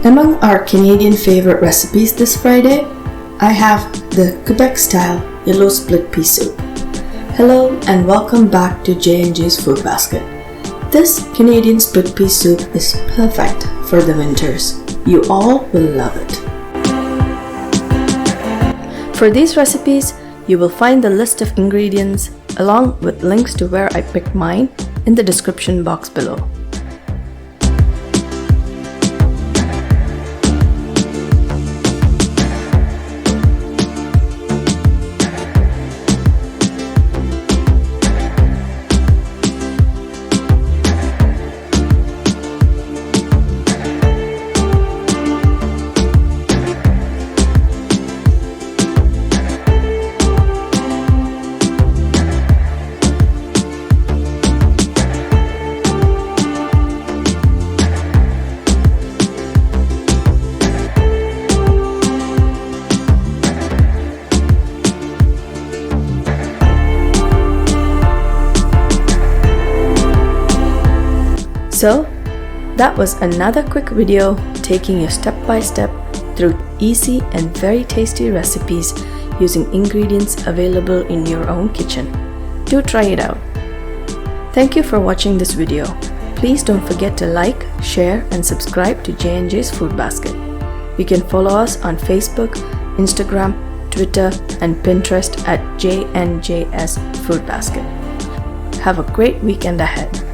Among our Canadian favorite recipes this Friday, I have the Quebec style yellow split pea soup. Hello and welcome back to J&J's Food Basket. This Canadian split pea soup is perfect for the winters. You all will love it. For these recipes, you will find the list of ingredients along with links to where I picked mine in the description box below. So, that was another quick video taking you step by step through easy and very tasty recipes using ingredients available in your own kitchen. Do try it out. Thank you for watching this video. Please don't forget to like, share and subscribe to J&J's Food Basket. You can follow us on Facebook, Instagram, Twitter and Pinterest at JNJS Food Basket. Have a great weekend ahead.